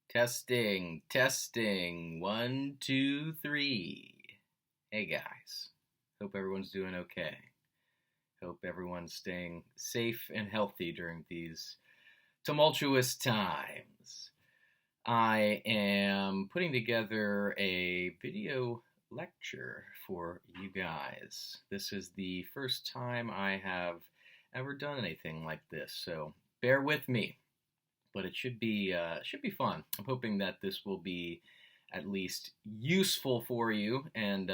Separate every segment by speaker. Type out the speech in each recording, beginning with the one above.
Speaker 1: Testing, testing. One, two, three. Hey guys. Hope everyone's doing okay. Hope everyone's staying safe and healthy during these tumultuous times. I am putting together a video lecture for you guys. This is the first time I have ever done anything like this, so bear with me. But it should be fun. I'm hoping that this will be at least useful for you, and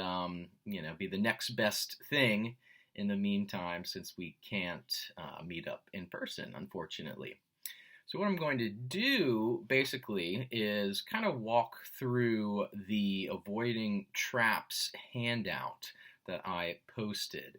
Speaker 1: be the next best thing in the meantime, since we can't meet up in person, unfortunately. So what I'm going to do basically is kind of walk through the avoiding traps handout that I posted.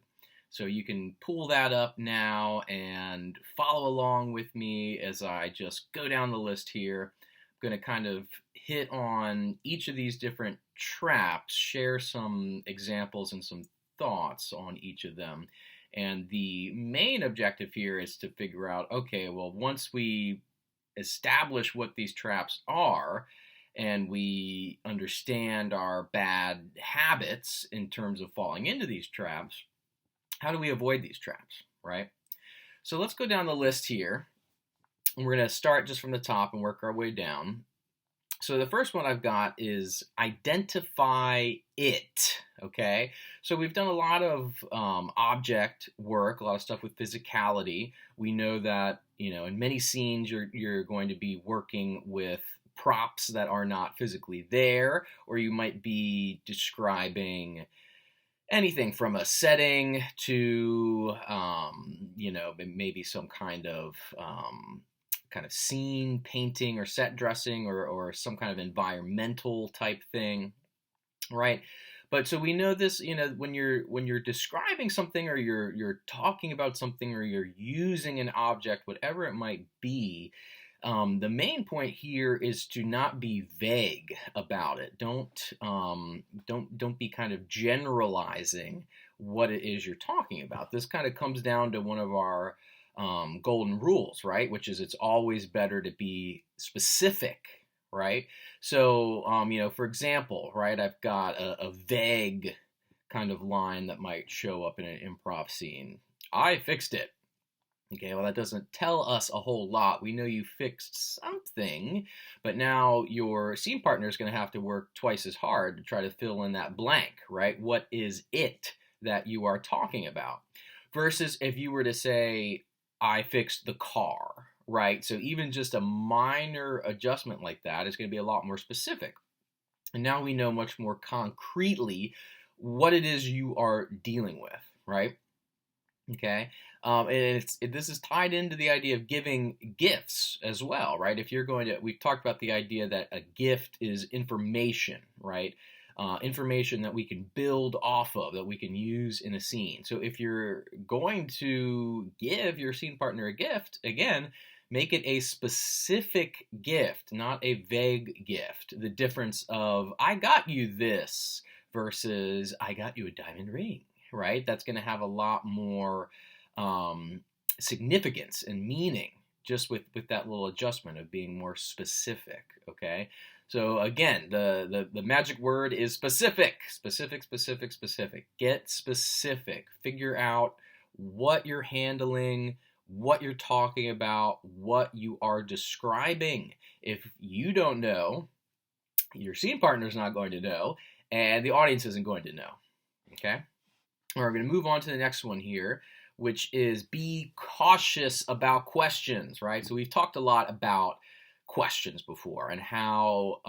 Speaker 1: So you can pull that up now and follow along with me as I just go down the list here. I'm going to kind of hit on each of these different traps, share some examples and some thoughts on each of them. And the main objective here is to figure out, okay, well, once we establish what these traps are and we understand our bad habits in terms of falling into these traps, how do we avoid these traps, right? So let's go down the list here. And we're going to start just from the top and work our way down. So the first one I've got is identify it, okay? So we've done a lot of object work, a lot of stuff with physicality. We know that, in many scenes you're going to be working with props that are not physically there, or you might be describing anything from a setting to, maybe some kind of scene painting or set dressing or some kind of environmental type thing, right? But so we know this, when you're describing something, or you're talking about something, or you're using an object, whatever it might be. The main point here is to not be vague about it. Don't be kind of generalizing what it is you're talking about. This kind of comes down to one of our golden rules, right? Which is, it's always better to be specific, right? So, for example, right, I've got a vague kind of line that might show up in an improv scene. I fixed it. Okay, well, that doesn't tell us a whole lot. We know you fixed something, but now your scene partner is going to have to work twice as hard to try to fill in that blank, right? What is it that you are talking about? Versus if you were to say, I fixed the car, right? So even just a minor adjustment like that is going to be a lot more specific. And now we know much more concretely what it is you are dealing with, right? Okay, and this is tied into the idea of giving gifts as well, right? If you're going to, we've talked about the idea that a gift is information, right? Information that we can build off of, that we can use in a scene. So if you're going to give your scene partner a gift, again, make it a specific gift, not a vague gift. The difference of, I got you this versus I got you a diamond ring, right? That's going to have a lot more significance and meaning just with that little adjustment of being more specific, okay? So again, the magic word is specific. Specific, specific, specific. Get specific. Figure out what you're handling, what you're talking about, what you are describing. If you don't know, your scene partner is not going to know, and the audience isn't going to know, okay? We're going to move on to the next one here, which is be cautious about questions, right? So we've talked a lot about questions before and how,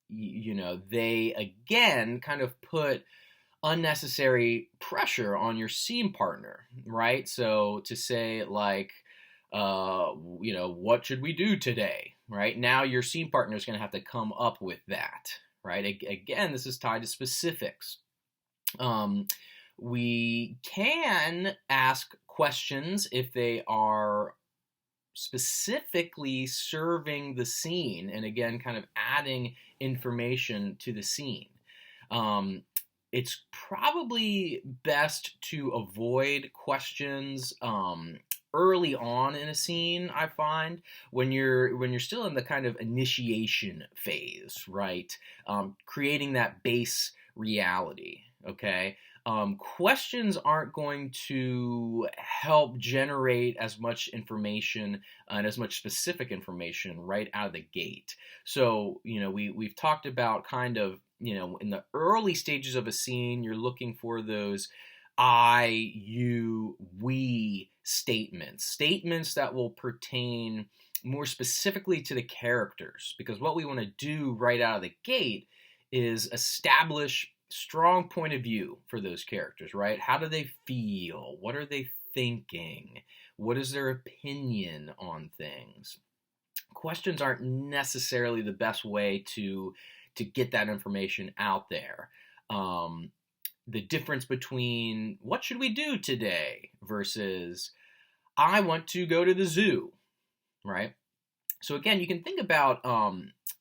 Speaker 1: they, again, kind of put unnecessary pressure on your scene partner, right? So to say, like, what should we do today, right? Now your scene partner is going to have to come up with that, right? Again, this is tied to specifics. We can ask questions if they are specifically serving the scene, and again, kind of adding information to the scene. It's probably best to avoid questions early on in a scene, I find when you're still in the kind of initiation phase, right? Creating that base reality. Okay. Questions aren't going to help generate as much information and as much specific information right out of the gate. So, we've talked about kind of, in the early stages of a scene, you're looking for those I, you, we statements that will pertain more specifically to the characters. Because what we want to do right out of the gate is establish strong point of view for those characters, right? How do they feel? What are they thinking? What is their opinion on things? Questions aren't necessarily the best way to get that information out there. The difference between what should we do today versus I want to go to the zoo, right? So again, you can think about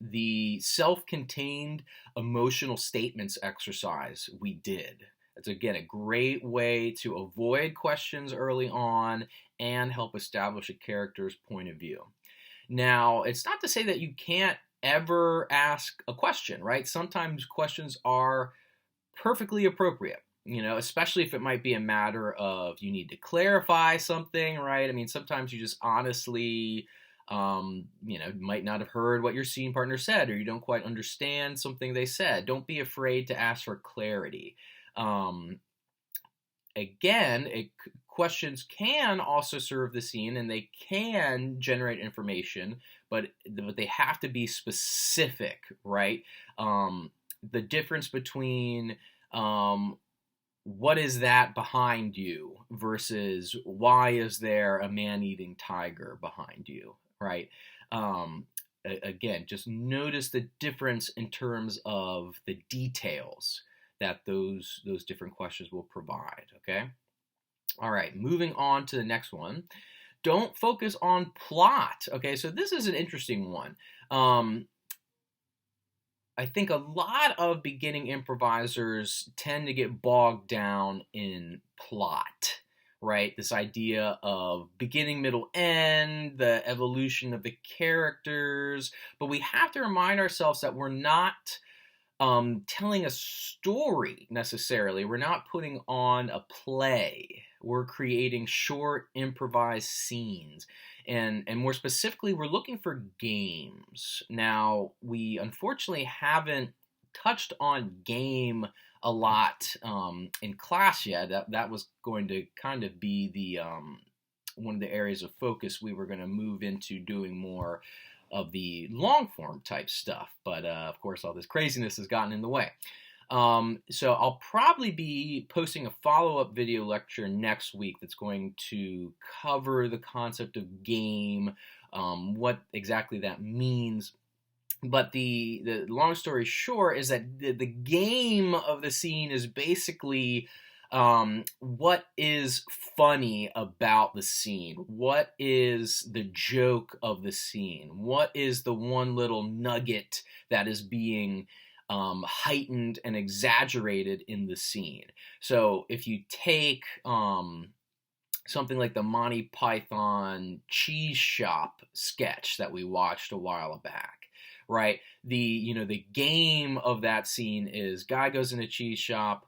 Speaker 1: the self-contained emotional statements exercise we did. That's, again, a great way to avoid questions early on and help establish a character's point of view. Now, it's not to say that you can't ever ask a question, right? Sometimes questions are perfectly appropriate, especially if it might be a matter of you need to clarify something, right? I mean, sometimes you just honestly, might not have heard what your scene partner said, or you don't quite understand something they said. Don't be afraid to ask for clarity. Again, questions can also serve the scene, and they can generate information, but they have to be specific, right? The difference between what is that behind you versus why is there a man-eating tiger behind you, right? Again, just notice the difference in terms of the details that those different questions will provide, okay? All right, moving on to the next one. Don't focus on plot, okay? So this is an interesting one. I think a lot of beginning improvisers tend to get bogged down in plot, right? This idea of beginning, middle, end, the evolution of the characters. But we have to remind ourselves that we're not telling a story necessarily. We're not putting on a play. We're creating short, improvised scenes. And more specifically, we're looking for games. Now, we unfortunately haven't touched on game a lot in class yet. That was going to kind of be the one of the areas of focus we were going to move into doing more of the long form type stuff. But of course, all this craziness has gotten in the way. So I'll probably be posting a follow-up video lecture next week that's going to cover the concept of game, what exactly that means. But the long story short is that the game of the scene is basically what is funny about the scene? What is the joke of the scene? What is the one little nugget that is being heightened and exaggerated in the scene? So if you take something like the Monty Python cheese shop sketch that we watched a while back, right? The game of that scene is guy goes in a cheese shop,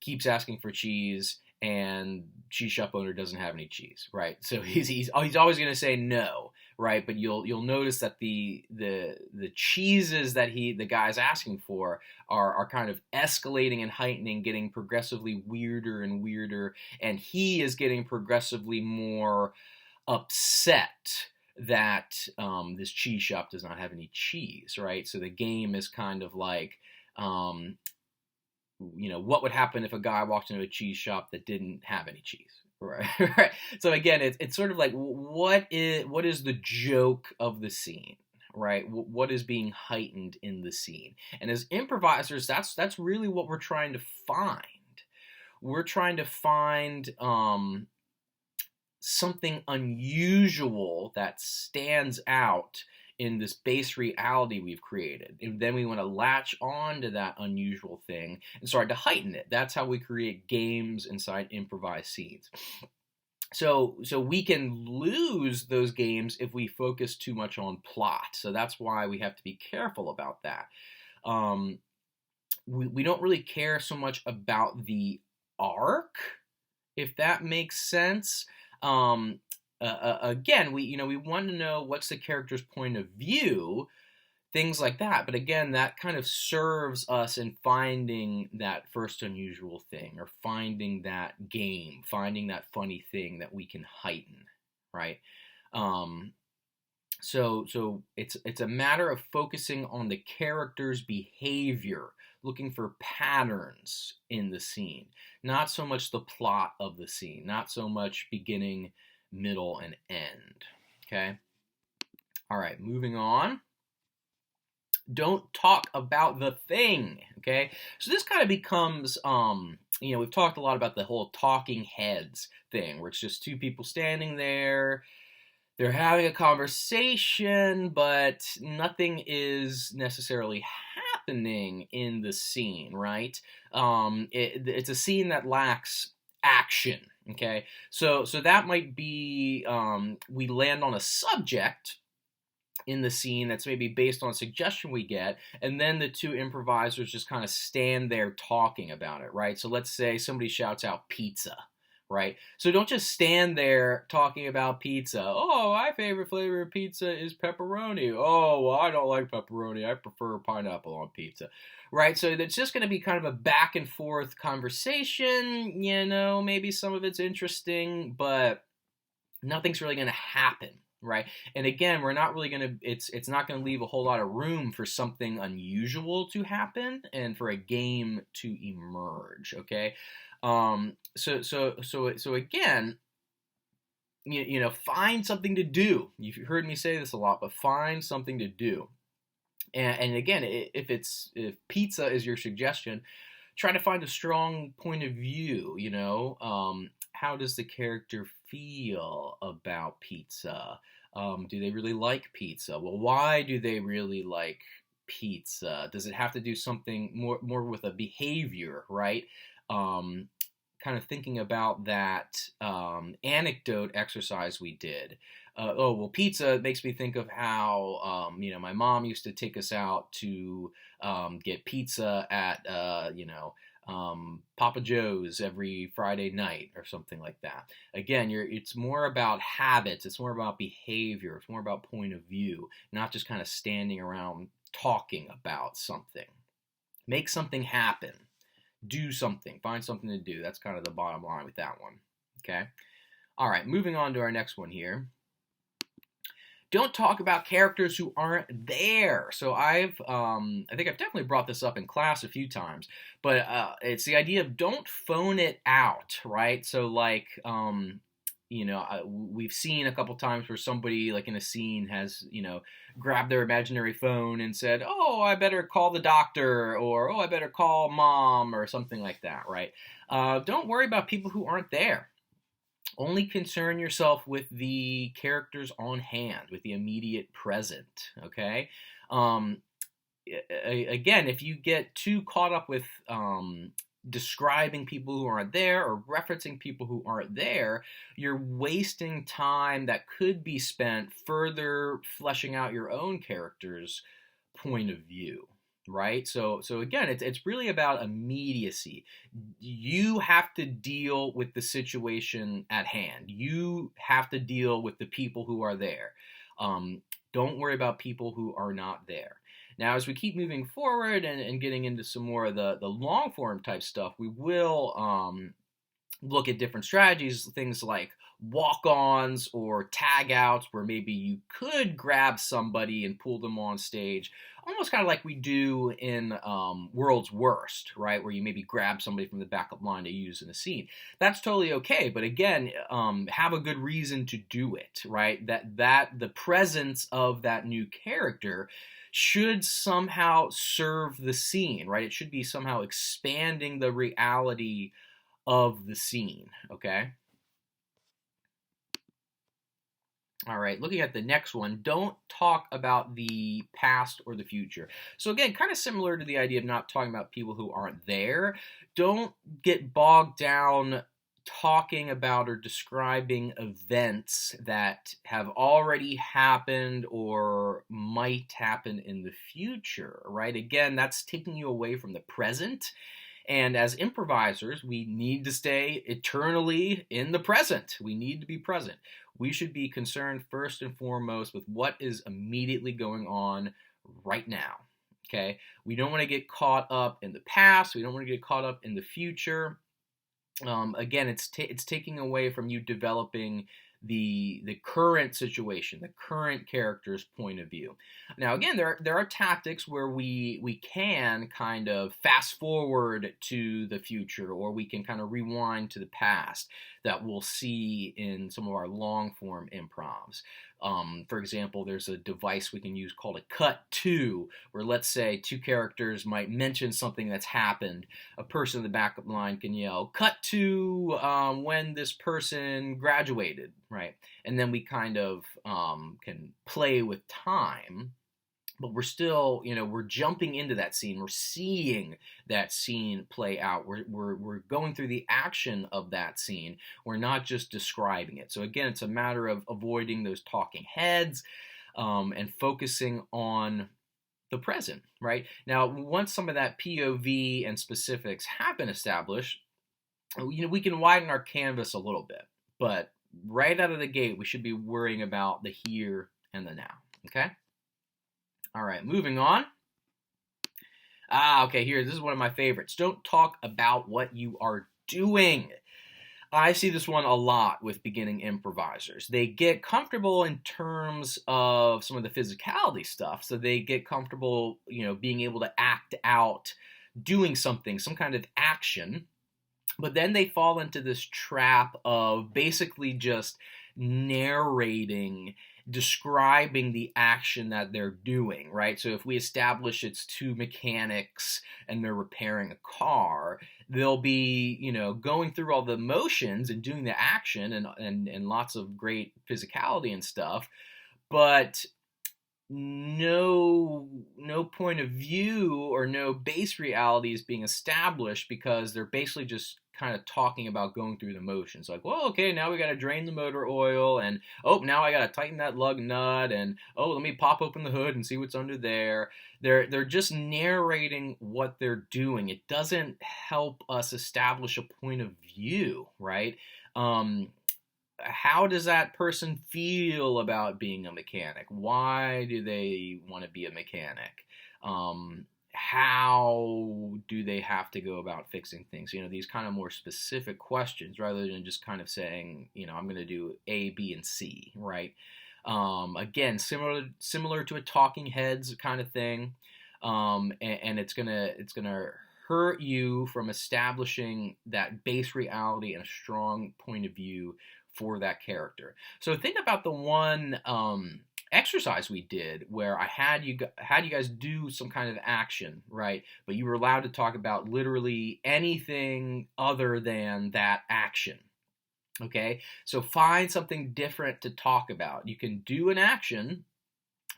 Speaker 1: keeps asking for cheese, and cheese shop owner doesn't have any cheese, right? So he's always going to say no, right? But you'll notice that the cheeses that the guy's asking for are kind of escalating and heightening, getting progressively weirder and weirder, and he is getting progressively more upset that this cheese shop does not have any cheese, right? So the game is kind of like what would happen if a guy walked into a cheese shop that didn't have any cheese, right? Right. So again, it's sort of like what is the joke of the scene, right? What is being heightened in the scene? And as improvisers, that's really what we're trying to find. We're trying to find something unusual that stands out in this base reality we've created. And then we want to latch on to that unusual thing and start to heighten it. That's how we create games inside improvised scenes. So we can lose those games if we focus too much on plot. So that's why we have to be careful about that. Um, we don't really care so much about the arc, if that makes sense. Again, we want to know what's the character's point of view, things like that. But again, that kind of serves us in finding that first unusual thing, or finding that game, finding that funny thing that we can heighten, right? Um, so it's a matter of focusing on the character's behavior, looking for patterns in the scene, not so much the plot of the scene, not so much beginning, middle, and end. Okay? All right, moving on. Don't talk about the thing. Okay? So this kind of becomes we've talked a lot about the whole talking heads thing, where it's just two people standing there. They're having a conversation, but nothing is necessarily happening in the scene, right? It's a scene that lacks action. Okay, so that might be we land on a subject in the scene that's maybe based on a suggestion we get, and then the two improvisers just kind of stand there talking about it, right? So let's say somebody shouts out pizza, right? So don't just stand there talking about pizza. Oh, my favorite flavor of pizza is pepperoni. Oh, well, I don't like pepperoni. I prefer pineapple on pizza, right? So it's just going to be kind of a back and forth conversation. Maybe some of it's interesting, but nothing's really going to happen, right? And again, we're not really going to it's not going to leave a whole lot of room for something unusual to happen and for a game to emerge. Okay, so again, find something to do. You've heard me say this a lot, but find something to do. And again, if pizza is your suggestion, try to find a strong point of view. How does the character feel about pizza? Do they really like pizza? Well, why do they really like pizza? Does it have to do something more with a behavior, right? Kind of thinking about that anecdote exercise we did. Oh, well, pizza makes me think of how, my mom used to take us out to get pizza at, Papa Joe's every Friday night or something like that. Again, it's more about habits. It's more about behavior. It's more about point of view, not just kind of standing around talking about something. Make something happen. Do something. Find something to do. That's kind of the bottom line with that one. Okay? All right, moving on to our next one here. Don't talk about characters who aren't there. So I think I've definitely brought this up in class a few times, but it's the idea of don't phone it out, right? So like, we've seen a couple times where somebody like in a scene has, grabbed their imaginary phone and said, "Oh, I better call the doctor," or "Oh, I better call mom," or something like that, right? Don't worry about people who aren't there. Only concern yourself with the characters on hand, with the immediate present, okay? Um, Again, if you get too caught up with describing people who aren't there or referencing people who aren't there, you're wasting time that could be spent further fleshing out your own character's point of view, right? So again, it's really about immediacy. You have to deal with the situation at hand. You have to deal with the people who are there. Don't worry about people who are not there. Now, as we keep moving forward and getting into some more of the long form type stuff, we will look at different strategies, things like walk-ons or tag-outs, where maybe you could grab somebody and pull them on stage, almost kind of like we do in World's Worst, right, where you maybe grab somebody from the backup line to use in a scene. That's totally okay, but again, have a good reason to do it, right? That the presence of that new character should somehow serve the scene, right? It should be somehow expanding the reality of the scene, okay? All right, looking at the next one, don't talk about the past or the future. So again, kind of similar to the idea of not talking about people who aren't there. Don't get bogged down talking about or describing events that have already happened or might happen in the future, right? Again, that's taking you away from the present. And as improvisers, we need to stay eternally in the present. We need to be present. We should be concerned first and foremost with what is immediately going on right now. Okay? We don't want to get caught up in the past. We don't want to get caught up in the future. Again, it's taking away from you developing the current situation, the current character's point of view. Now, again, there are tactics where we can kind of fast forward to the future, or we can kind of rewind to the past that we'll see in some of our long form improvs. For example, there's a device we can use called a cut to, where let's say two characters might mention something that's happened. A person in the backup line can yell, "Cut to when this person graduated," right? And then we kind of can play with time, but we're still, we're jumping into that scene. We're seeing that scene play out. We're going through the action of that scene. We're not just describing it. So again, it's a matter of avoiding those talking heads and focusing on the present, right? Now, once some of that POV and specifics have been established, we can widen our canvas a little bit. But right out of the gate, we should be worrying about the here and the now, okay? All right, moving on. Okay, this is one of my favorites. Don't talk about what you are doing. I see this one a lot with beginning improvisers. They get comfortable in terms of some of the physicality stuff, so they get comfortable, being able to act out doing something, some kind of action, but then they fall into this trap of basically just narrating, describing the action that they're doing, right? So if we establish it's two mechanics and they're repairing a car, they'll be, going through all the motions and doing the action and lots of great physicality and stuff, but no point of view or no base reality is being established, because they're basically just kind of talking about going through the motions. Like, well, okay, now we got to drain the motor oil, and now I got to tighten that lug nut, and let me pop open the hood and see what's under there. They're just narrating what they're doing. It doesn't help us establish a point of view, right? How does that person feel about being a mechanic? Why do they want to be a mechanic? How do they have to go about fixing things? These kind of more specific questions, rather than just kind of saying, I'm going to do A, B, and C, right? Again, similar to a talking heads kind of thing, and it's gonna hurt you from establishing that base reality and a strong point of view for that character. So think about the one exercise we did where I had you guys do some kind of action, right? But you were allowed to talk about literally anything other than that action. Okay? So find something different to talk about. You can do an action,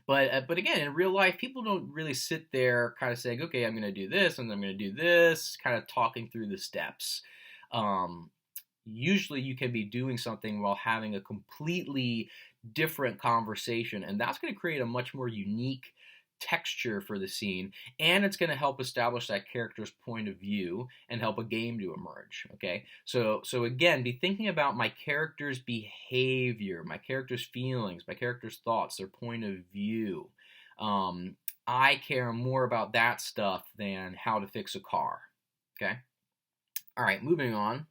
Speaker 1: but again, in real life, people don't really sit there kind of saying, okay, I'm going to do this and I'm going to do this, kind of talking through the steps. Usually you can be doing something while having a completely different conversation, and that's going to create a much more unique texture for the scene, and it's going to help establish that character's point of view and help a game to emerge. Okay, so again, be thinking about my character's behavior, my character's feelings, my character's thoughts, their point of view. I care more about that stuff than how to fix a car. Okay, all right, moving on.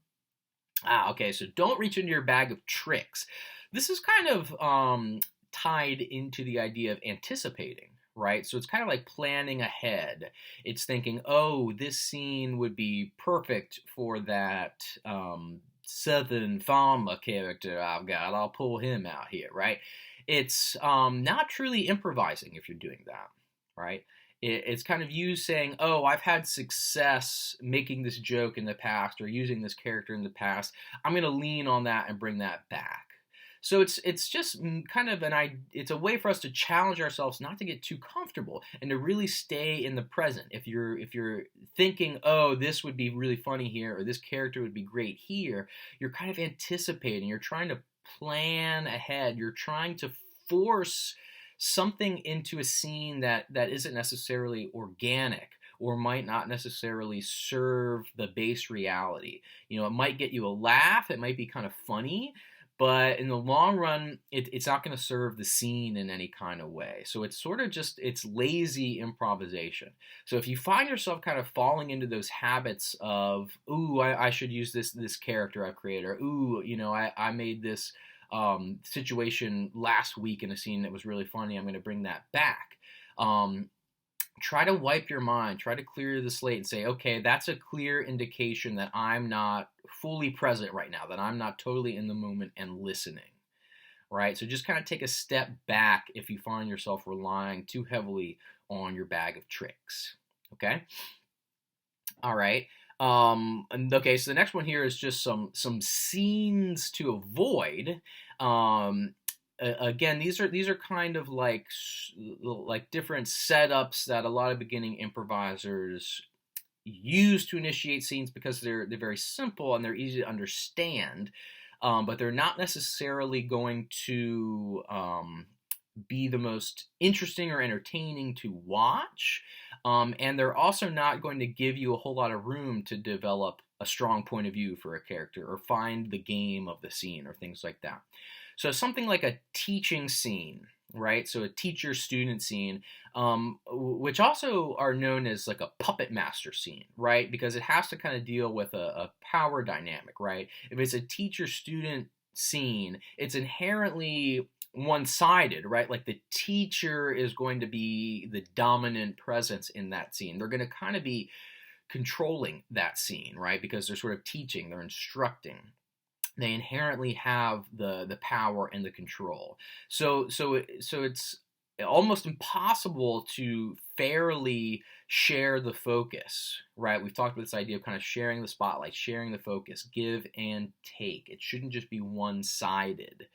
Speaker 1: Okay, so don't reach into your bag of tricks. This is kind of tied into the idea of anticipating, right? So it's kind of like planning ahead. It's thinking, this scene would be perfect for that Southern farmer character I've got. I'll pull him out here, right? It's not truly improvising if you're doing that, right? It's kind of you saying, I've had success making this joke in the past or using this character in the past. I'm going to lean on that and bring that back. So it's just kind of it's a way for us to challenge ourselves not to get too comfortable and to really stay in the present. If you're thinking, oh, this would be really funny here, or this character would be great here, you're kind of anticipating. You're trying to plan ahead. You're trying to force something into a scene that isn't necessarily organic or might not necessarily serve the base reality. It might get you a laugh, it might be kind of funny, but in the long run, it's not going to serve the scene in any kind of way. So it's sort of just, it's lazy improvisation. So if you find yourself kind of falling into those habits of, ooh, I should use this character I've created, or ooh, I made this situation last week in a scene that was really funny, I'm going to bring that back. Try to wipe your mind, try to clear the slate and say, okay, that's a clear indication that I'm not fully present right now, that I'm not totally in the moment and listening, right? So just kind of take a step back if you find yourself relying too heavily on your bag of tricks, okay? All right. Okay, so the next one here is just some scenes to avoid. Again, these are kind of like different setups that a lot of beginning improvisers use to initiate scenes because they're very simple and they're easy to understand, but they're not necessarily going to be the most interesting or entertaining to watch, and they're also not going to give you a whole lot of room to develop a strong point of view for a character or find the game of the scene or things like that. So something like a teaching scene, right? So a teacher-student scene, which also are known as like a puppet master scene, right? Because it has to kind of deal with a power dynamic, right? If it's a teacher-student scene, it's inherently one-sided, right? Like the teacher is going to be the dominant presence in that scene. They're going to kind of be controlling that scene, right? Because they're sort of teaching, they're instructing. They inherently have the power and the control. So it's almost impossible to fairly share the focus, right? We've talked about this idea of kind of sharing the spotlight, sharing the focus, give and take. It shouldn't just be one-sided.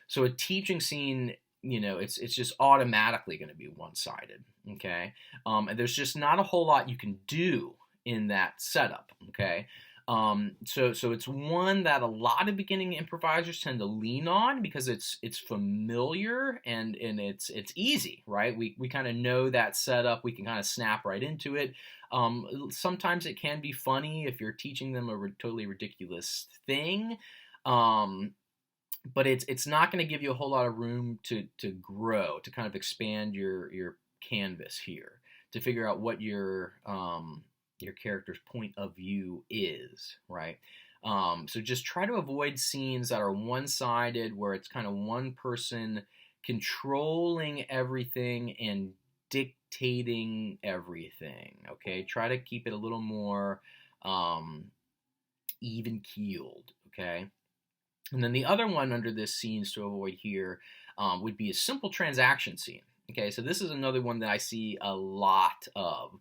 Speaker 1: So a teaching scene, it's just automatically going to be one-sided, okay? And there's just not a whole lot you can do in that setup, okay? So it's one that a lot of beginning improvisers tend to lean on because it's familiar and it's easy, right? We kind of know that setup. We can kind of snap right into it. Sometimes it can be funny if you're teaching them a totally ridiculous thing. But it's not going to give you a whole lot of room to grow, to kind of expand your canvas here, to figure out what your character's point of view is, right? So just try to avoid scenes that are one-sided, where it's kind of one person controlling everything and dictating everything, okay? Try to keep it a little more even-keeled, okay? And then the other one under this scenes to avoid here would be a simple transaction scene. Okay, so this is another one that I see a lot of.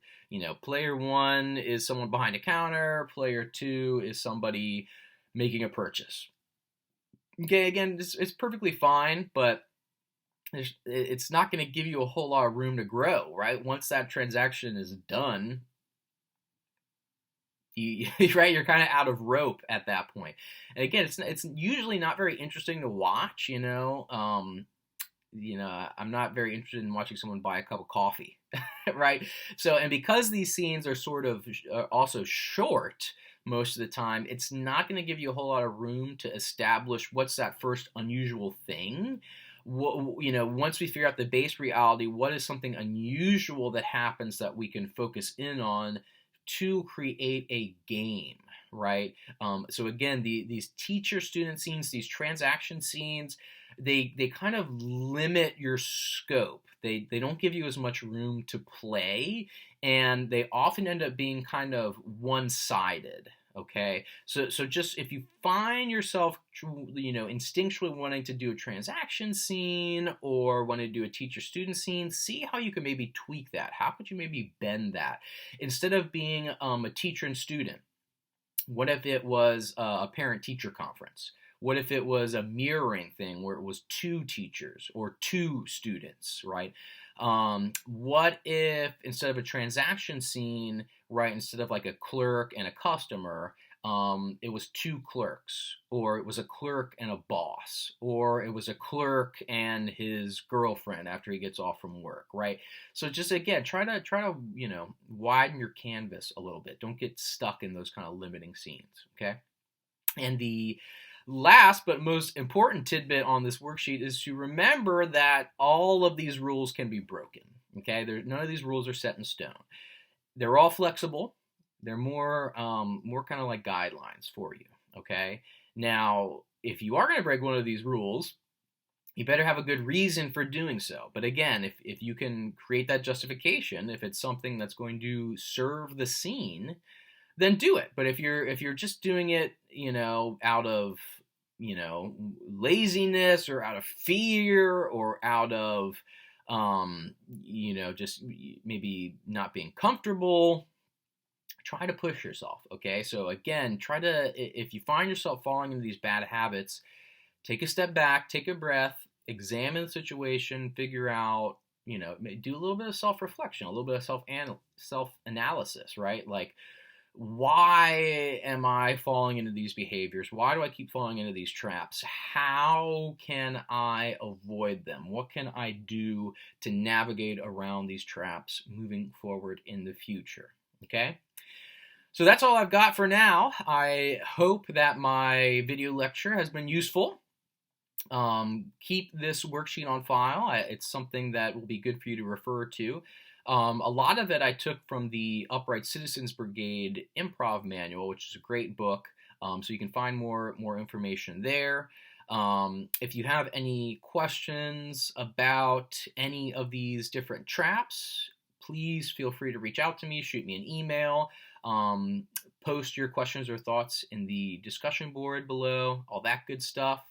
Speaker 1: Player one is someone behind a counter. Player two is somebody making a purchase. Okay, again, it's perfectly fine, but it's not going to give you a whole lot of room to grow, right? Once that transaction is done, right, you're kind of out of rope at that point. And again, it's usually not very interesting to watch. I'm not very interested in watching someone buy a cup of coffee, right? So, and because these scenes are sort of also short most of the time, it's not going to give you a whole lot of room to establish what's that first unusual thing. Once we figure out the base reality, what is something unusual that happens that we can focus in on to create a game, right? So again, these teacher-student scenes, these transaction scenes, they kind of limit your scope. They don't give you as much room to play, and they often end up being kind of one-sided. Okay, so just if you find yourself, instinctually wanting to do a transaction scene or want to do a teacher-student scene, see how you can maybe tweak that. How could you maybe bend that? Instead of being a teacher and student, what if it was a parent-teacher conference? What if it was a mirroring thing where it was two teachers or two students, right? What if instead of a transaction scene, right, instead of like a clerk and a customer, it was two clerks, or it was a clerk and a boss, or it was a clerk and his girlfriend after he gets off from work, right? So just again, try to widen your canvas a little bit. Don't get stuck in those kind of limiting scenes, okay? And the last but most important tidbit on this worksheet is to remember that all of these rules can be broken. Okay, none of these rules are set in stone. They're all flexible. They're more kind of like guidelines for you. Okay, now if you are going to break one of these rules, you better have a good reason for doing so. But again, if you can create that justification, if it's something that's going to serve the scene, then do it. But if you're just doing it, out of, laziness or out of fear or out of, just maybe not being comfortable, try to push yourself. Okay. So again, if you find yourself falling into these bad habits, take a step back, take a breath, examine the situation, figure out, do a little bit of self-reflection, a little bit of self-analysis, right? Like, why am I falling into these behaviors? Why do I keep falling into these traps? How can I avoid them? What can I do to navigate around these traps moving forward in the future? Okay? So that's all I've got for now. I hope that my video lecture has been useful. Keep this worksheet on file. It's something that will be good for you to refer to. A lot of it I took from the Upright Citizens Brigade Improv Manual, which is a great book, so you can find more information there. If you have any questions about any of these different traps, please feel free to reach out to me, shoot me an email, post your questions or thoughts in the discussion board below, all that good stuff.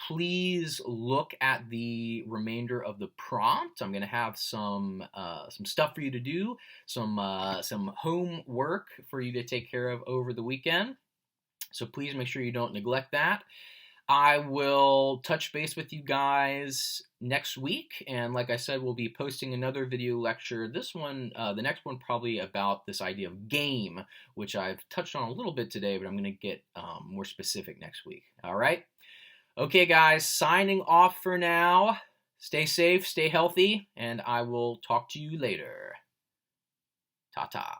Speaker 1: Please look at the remainder of the prompt. I'm going to have some stuff for you to do, some homework for you to take care of over the weekend. So please make sure you don't neglect that. I will touch base with you guys next week, and like I said, we'll be posting another video lecture. This one, the next one, probably about this idea of game, which I've touched on a little bit today, but I'm going to get more specific next week. All right. Okay, guys, signing off for now. Stay safe, stay healthy, and I will talk to you later. Ta-ta.